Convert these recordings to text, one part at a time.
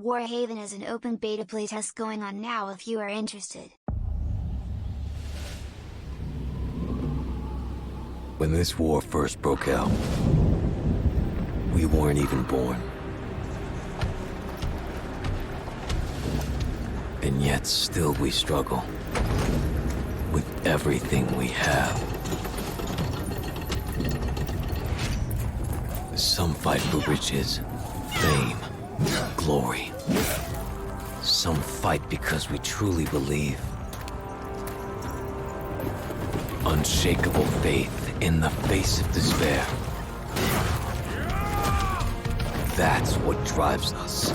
Warhaven is an open beta playtest going on now if you are interested. When this war first broke out, we weren't even born. And yet still we struggle with everything we have. Some fight for riches, fame, glory. Some fight because we truly believe. Unshakable faith in the face of despair. That's what drives us.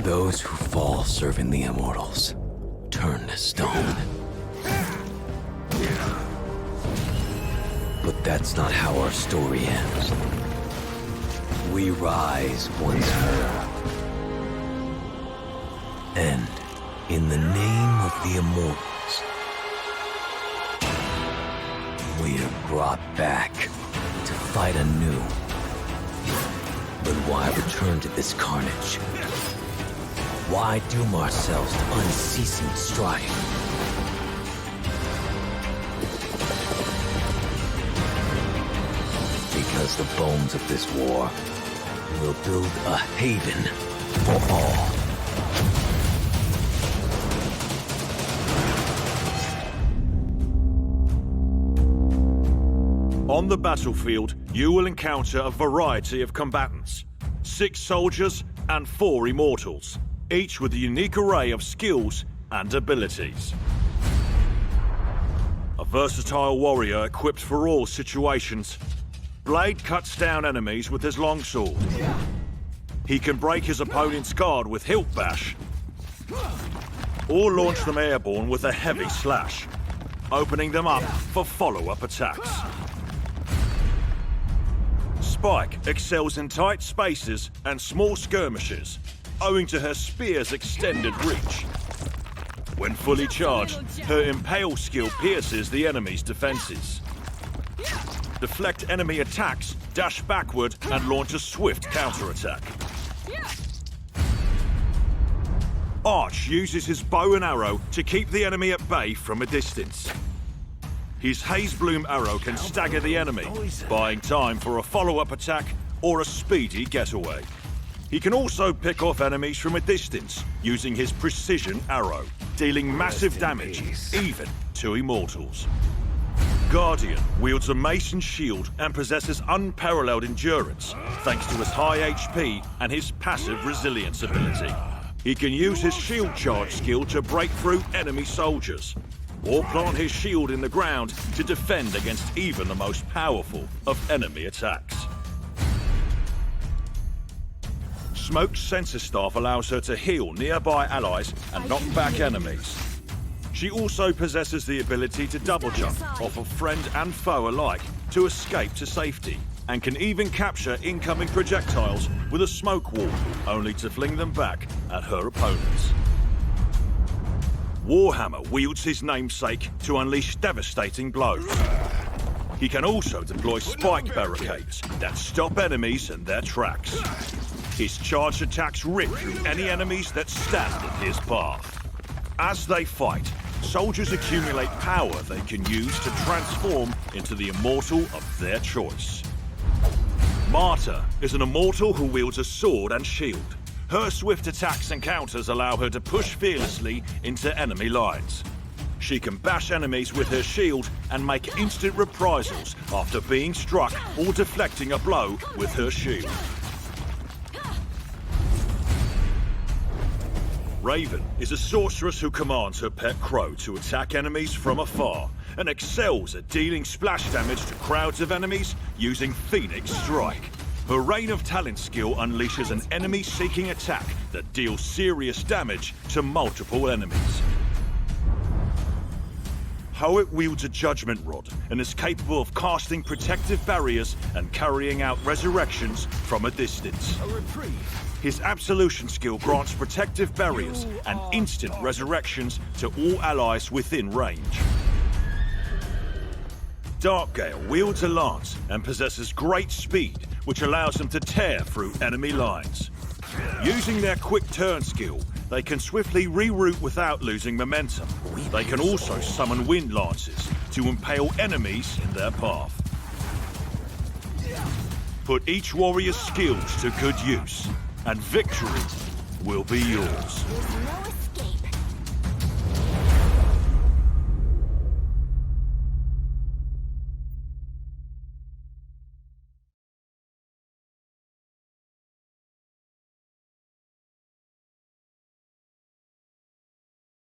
Those who fall serving the immortals turn to stone. But that's not how our story ends. We rise once more. And in the name of the immortals, we are brought back to fight anew. But why return to this carnage? Why doom ourselves to unceasing strife? Because the bones of this war will build a haven for all. On the battlefield, you will encounter a variety of combatants. 6 soldiers and 4 immortals, each with a unique array of skills and abilities. A versatile warrior equipped for all situations. Blade cuts down enemies with his longsword. He can break his opponent's guard with hilt bash, or launch them airborne with a heavy slash, opening them up for follow-up attacks. Spike excels in tight spaces and small skirmishes, owing to her spear's extended reach. When fully charged, her impale skill pierces the enemy's defenses. Deflect enemy attacks, dash backward, and launch a swift counterattack. Arch uses his bow and arrow to keep the enemy at bay from a distance. His Haze Bloom arrow can stagger the enemy, buying time for a follow-up attack or a speedy getaway. He can also pick off enemies from a distance using his precision arrow, dealing massive damage, even to immortals. Guardian wields a mace and shield and possesses unparalleled endurance thanks to his high HP and his passive resilience ability. He can use his shield charge skill to break through enemy soldiers, or plant his shield in the ground to defend against even the most powerful of enemy attacks. Smoke's sensor staff allows her to heal nearby allies and knock back enemies. She also possesses the ability to double jump off of friend and foe alike to escape to safety, and can even capture incoming projectiles with a smoke wall, only to fling them back at her opponents. Warhammer wields his namesake to unleash devastating blows. He can also deploy spike barricades that stop enemies in their tracks. His charged attacks rip through any enemies that stand in his path. As they fight, soldiers accumulate power they can use to transform into the immortal of their choice. Martyr is an immortal who wields a sword and shield. Her swift attacks and counters allow her to push fearlessly into enemy lines. She can bash enemies with her shield and make instant reprisals after being struck or deflecting a blow with her shield. Raven is a sorceress who commands her pet crow to attack enemies from afar and excels at dealing splash damage to crowds of enemies using Phoenix Strike. Her Rain of Talent skill unleashes an enemy-seeking attack that deals serious damage to multiple enemies. Howitt wields a Judgment Rod and is capable of casting protective barriers and carrying out resurrections from a distance. His Absolution skill grants protective barriers and instant resurrections to all allies within range. Darkgale wields a lance and possesses great speed, which allows them to tear through enemy lines. Using their quick turn skill, they can swiftly reroute without losing momentum. They can also summon wind lances to impale enemies in their path. Put each warrior's skills to good use, and victory will be yours. There's no